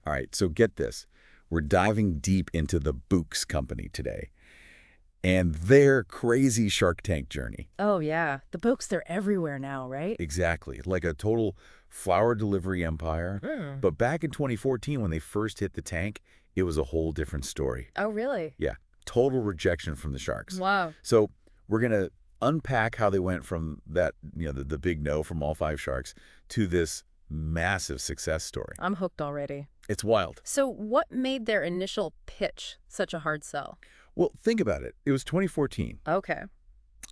All right, so get this. We're diving deep into the Bouqs company today and their crazy Shark Tank journey. Oh, yeah. The Bouqs, they're everywhere now, right? Exactly, like a total flower delivery empire. But back in 2014, when they first hit the tank, it was a whole different story. Oh, really? Yeah, total rejection from the sharks. Wow. So we're going to unpack how they went from that, the big no from all five sharks to this massive success story. I'm hooked already. It's wild. So what made their initial pitch such a hard sell? Well, think about it. It was 2014, Okay.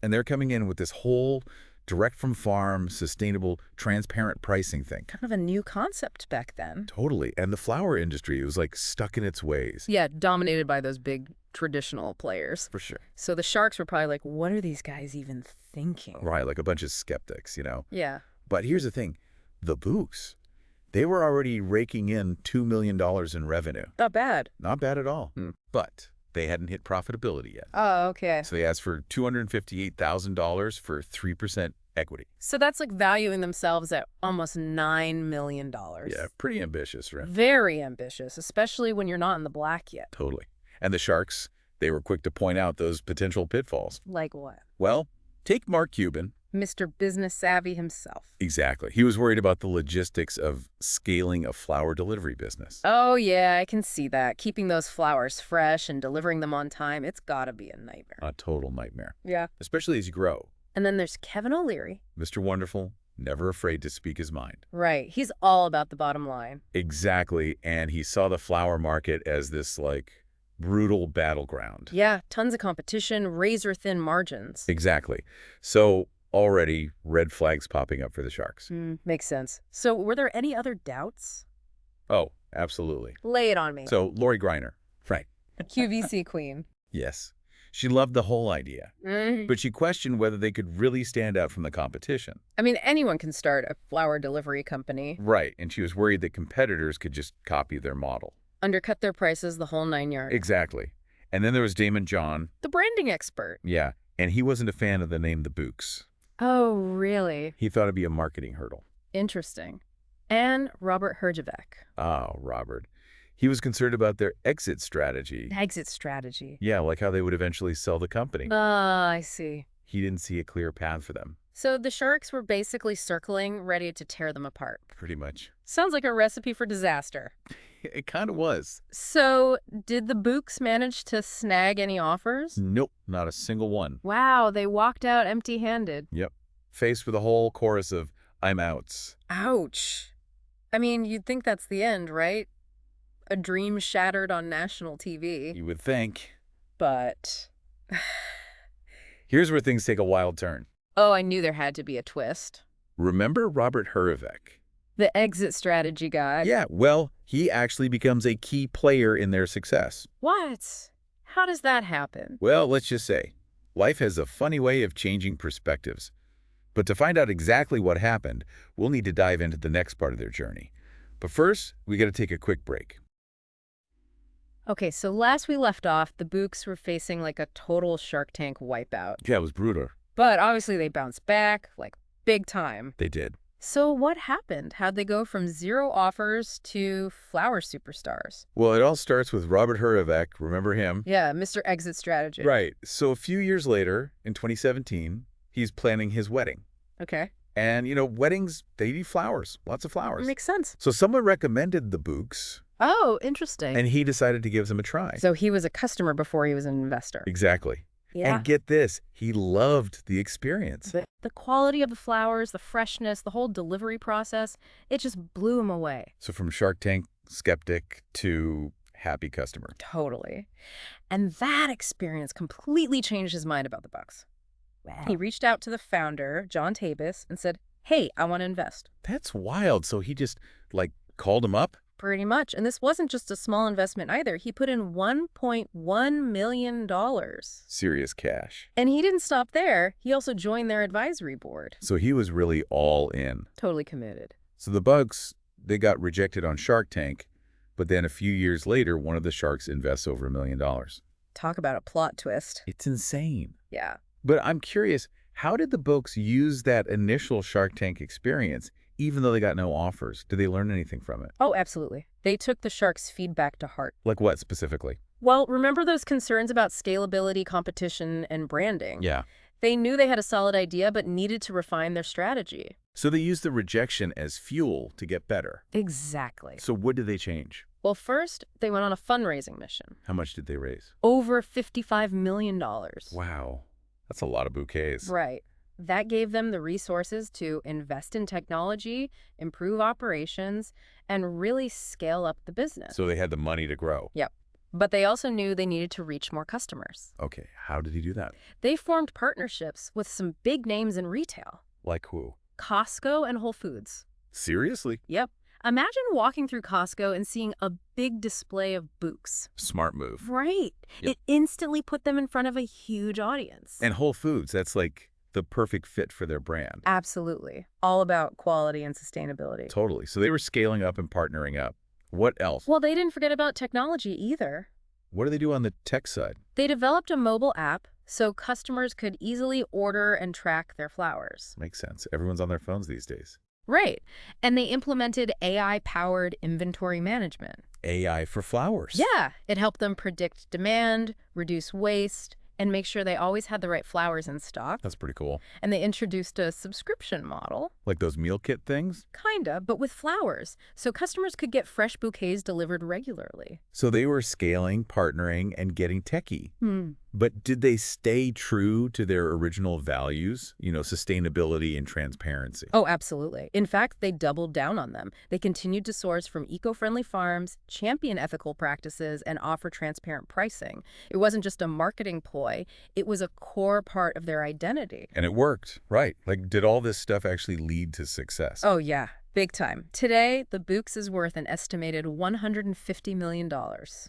and they're coming in with this whole direct from farm, sustainable, transparent pricing thing. Kind of a new concept back then. Totally. And the flower industry, it was like stuck in its ways. Yeah, dominated by those big traditional players. For sure. So the sharks were probably like, what are these guys even thinking? Right, like a bunch of skeptics. Yeah. But here's the thing. The Bouqs, they were already raking in $2 million in revenue. Not bad. Not bad at all. But they hadn't hit profitability yet. Oh, okay. So they asked for $258,000 for 3% equity. So that's like valuing themselves at almost $9 million. Yeah, pretty ambitious, right? Very ambitious, especially when you're not in the black yet. Totally. And the sharks, they were quick to point out those potential pitfalls. Like what? Well, take Mark Cuban. Mr. Business Savvy himself. Exactly. He was worried about the logistics of scaling a flower delivery business. Oh, yeah, I can see that. Keeping those flowers fresh and delivering them on time, it's gotta be a nightmare. A total nightmare. Yeah. Especially as you grow. And then there's Kevin O'Leary. Mr. Wonderful, never afraid to speak his mind. Right. He's all about the bottom line. Exactly. And he saw the flower market as this, brutal battleground. Yeah, tons of competition, razor-thin margins. Exactly. So already red flags popping up for the sharks. Makes sense. So were there any other doubts? Oh, absolutely. Lay it on me. So Lori Greiner. Right. QVC queen. Yes. She loved the whole idea, but she questioned whether they could really stand out from the competition. I mean, anyone can start a flower delivery company. Right, and she was worried that competitors could just copy their model. Undercut their prices, the whole 9 yards. Exactly. And then there was Damon John. The branding expert. Yeah, and he wasn't a fan of the name the Bouqs. Oh, really? He thought it'd be a marketing hurdle. Interesting. And Robert Herjavec. Oh, Robert. He was concerned about their exit strategy. Exit strategy. Yeah, like how they would eventually sell the company. Ah, I see. He didn't see a clear path for them. So the sharks were basically circling, ready to tear them apart. Pretty much. Sounds like a recipe for disaster. It kind of was. So did the Bouqs manage to snag any offers? Nope, not a single one. Wow, they walked out empty-handed. Yep. Faced with a whole chorus of I'm outs. Ouch. I mean, you'd think that's the end, right? A dream shattered on national TV. You would think. But... Here's where things take a wild turn. Oh, I knew there had to be a twist. Remember Robert Herjavec? The exit strategy guy. Yeah, well, he actually becomes a key player in their success. What? How does that happen? Well, let's just say, life has a funny way of changing perspectives. But to find out exactly what happened, we'll need to dive into the next part of their journey. But first, we got to take a quick break. Okay, so last we left off, the Bouqs were facing like a total Shark Tank wipeout. Yeah, it was brutal. But obviously they bounced back, like big time. They did. So what happened? How'd they go from 0 offers to flower superstars? Well, it all starts with Robert Herjavec. Remember him? Yeah, Mr. Exit Strategy. Right. So a few years later, in 2017, he's planning his wedding. Okay. And, weddings, they need flowers, lots of flowers. Makes sense. So someone recommended the Bouqs, Oh, interesting. and he decided to give them a try. So he was a customer before he was an investor. Exactly. Yeah. And get this, he loved the experience. The quality of the flowers, the freshness, the whole delivery process, it just blew him away. So from Shark Tank skeptic to happy customer. Totally. And that experience completely changed his mind about the Bouqs. Wow. He reached out to the founder, John Tabis, and said, hey, I want to invest. That's wild. So he just, called him up? Pretty much. And this wasn't just a small investment either. He put in $1.1 million. Serious cash. And he didn't stop there. He also joined their advisory board. So he was really all in. Totally committed. So the Bouqs, they got rejected on Shark Tank, but then a few years later, one of the sharks invests over $1 million. Talk about a plot twist. It's insane. Yeah. But I'm curious, how did the Bouqs use that initial Shark Tank experience even though they got no offers. Did they learn anything from it? Oh, absolutely. They took the sharks' feedback to heart. Like what specifically? Well, remember those concerns about scalability, competition, and branding? Yeah. They knew they had a solid idea but needed to refine their strategy. So they used the rejection as fuel to get better. Exactly. So what did they change? Well, first, they went on a fundraising mission. How much did they raise? Over $55 million. Wow. That's a lot of bouquets. Right. That gave them the resources to invest in technology, improve operations, and really scale up the business. So they had the money to grow. Yep. But they also knew they needed to reach more customers. Okay, how did he do that? They formed partnerships with some big names in retail. Like who? Costco and Whole Foods. Seriously? Yep. Imagine walking through Costco and seeing a big display of Bouqs. Smart move. Right. Yep. It instantly put them in front of a huge audience. And Whole Foods, that's like the perfect fit for their brand. Absolutely. All about quality and sustainability. Totally. So they were scaling up and partnering up. What else? Well, they didn't forget about technology either. What do they do on the tech side? They developed a mobile app so customers could easily order and track their flowers. Makes sense. Everyone's on their phones these days. Right. And they implemented AI-powered inventory management. AI for flowers. Yeah. It helped them predict demand, reduce waste, and make sure they always had the right flowers in stock. That's pretty cool. And they introduced a subscription model. Like those meal kit things? Kinda, but with flowers, so customers could get fresh bouquets delivered regularly. So they were scaling, partnering, and getting techie. But did they stay true to their original values? You know, sustainability and transparency. Oh, absolutely. In fact, they doubled down on them. They continued to source from eco-friendly farms, champion ethical practices, and offer transparent pricing. It wasn't just a marketing ploy. It was a core part of their identity. And it worked, right? Like, did all this stuff actually lead to success? Oh, yeah. Big time. Today, the Bouqs is worth an estimated $150 million.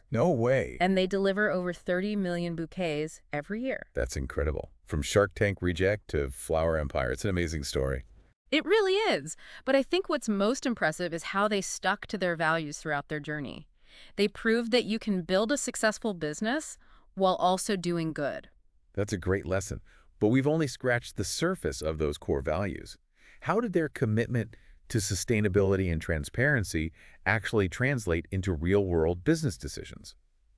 No way. And they deliver over 30 million bouquets every year. That's incredible. From Shark Tank Reject to Flower Empire. It's an amazing story. It really is. But I think what's most impressive is how they stuck to their values throughout their journey. They proved that you can build a successful business while also doing good. That's a great lesson. But we've only scratched the surface of those core values. How did their commitment to sustainability and transparency actually translate into real-world business decisions?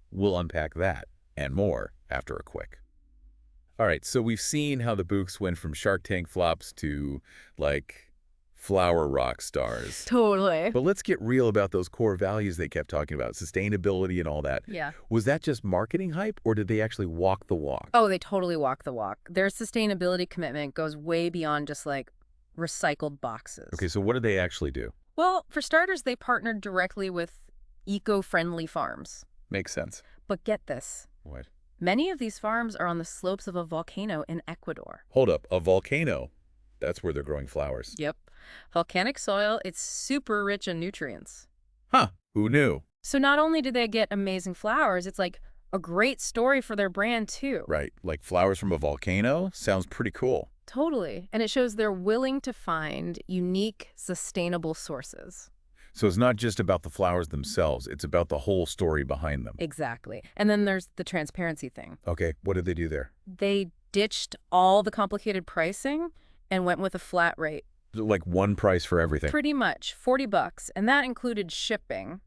We'll unpack that and more after a quick. All right, so we've seen how the Bouqs went from Shark Tank flops to, like, flower rock stars. Totally. But let's get real about those core values they kept talking about, sustainability and all that. Yeah. Was that just marketing hype, or did they actually walk the walk? Oh, they totally walk the walk. Their sustainability commitment goes way beyond just like recycled boxes. Okay, so what did they actually do? Well, for starters, they partnered directly with eco-friendly farms. Makes sense. But get this. What? Many of these farms are on the slopes of a volcano in Ecuador. Hold up, a volcano. That's where they're growing flowers. Yep. Volcanic soil, it's super rich in nutrients. Huh, who knew? So not only do they get amazing flowers, it's like a great story for their brand too. Right, like flowers from a volcano? Sounds pretty cool. Totally. And it shows they're willing to find unique, sustainable sources. So it's not just about the flowers themselves, it's about the whole story behind them. Exactly. And then there's the transparency thing. Okay, what did they do there? They ditched all the complicated pricing and went with a flat rate. Like one price for everything. Pretty much, $40, and that included shipping.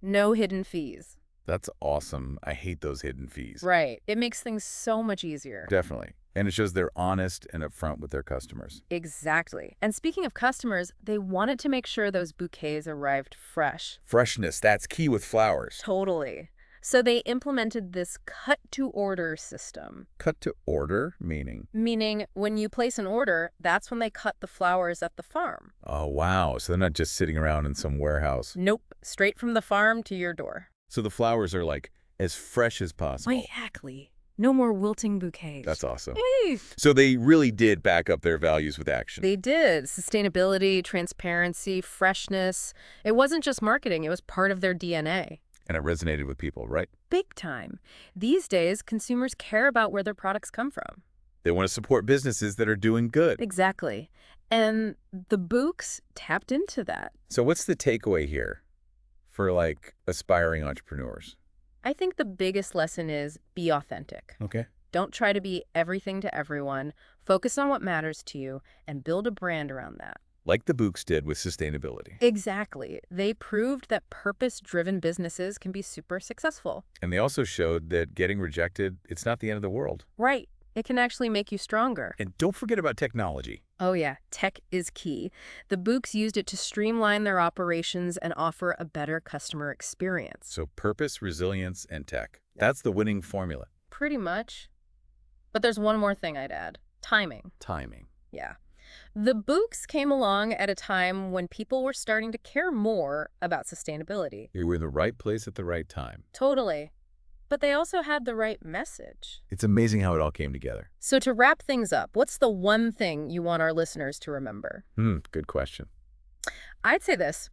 No hidden fees. That's awesome. I hate those hidden fees. Right. It makes things so much easier. Definitely. And it shows they're honest and upfront with their customers. Exactly. And speaking of customers, they wanted to make sure those bouquets arrived fresh. Freshness, that's key with flowers. Totally. So they implemented this cut-to-order system. Cut to order, meaning? Meaning, when you place an order, that's when they cut the flowers at the farm. Oh, wow. So they're not just sitting around in some warehouse. Nope. Straight from the farm to your door. So the flowers are like as fresh as possible. Exactly. No more wilting bouquets. That's awesome. Hey. So they really did back up their values with action. They did. Sustainability, transparency, freshness. It wasn't just marketing. It was part of their DNA. And it resonated with people, right? Big time. These days, consumers care about where their products come from. They want to support businesses that are doing good. Exactly. And the Bouqs tapped into that. So what's the takeaway here for, like, aspiring entrepreneurs? I think the biggest lesson is be authentic. Okay. Don't try to be everything to everyone. Focus on what matters to you and build a brand around that. like the Bouqs did with sustainability. Exactly. They proved that purpose-driven businesses can be super successful. And they also showed that getting rejected, it's not the end of the world. Right. It can actually make you stronger. And don't forget about technology. Oh yeah, tech is key. The Bouqs used it to streamline their operations and offer a better customer experience. So purpose, resilience, and tech. That's the winning formula. Pretty much. But there's one more thing I'd add. Timing. Timing. Yeah. The Bouqs came along at a time when people were starting to care more about sustainability. You were in the right place at the right time. Totally. But they also had the right message. It's amazing how it all came together. So to wrap things up, what's the one thing you want our listeners to remember? Good question. I'd say this.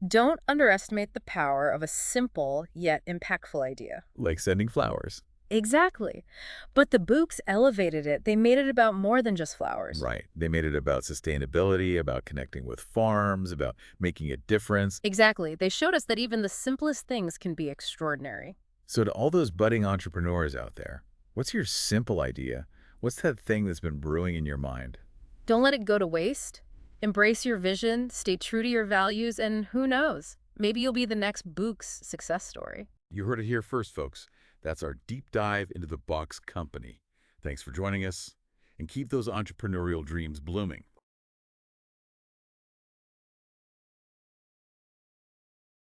Don't underestimate the power of a simple yet impactful idea. Like sending flowers. Exactly. But the Bouqs elevated it. They made it about more than just flowers. Right. They made it about sustainability, about connecting with farms, about making a difference. Exactly. They showed us that even the simplest things can be extraordinary. So to all those budding entrepreneurs out there, what's your simple idea? What's that thing that's been brewing in your mind? Don't let it go to waste. Embrace your vision, stay true to your values, and who knows, maybe you'll be the next Bouqs success story. You heard it here first, folks. That's our deep dive into the Bouqs company. Thanks for joining us, and keep those entrepreneurial dreams blooming.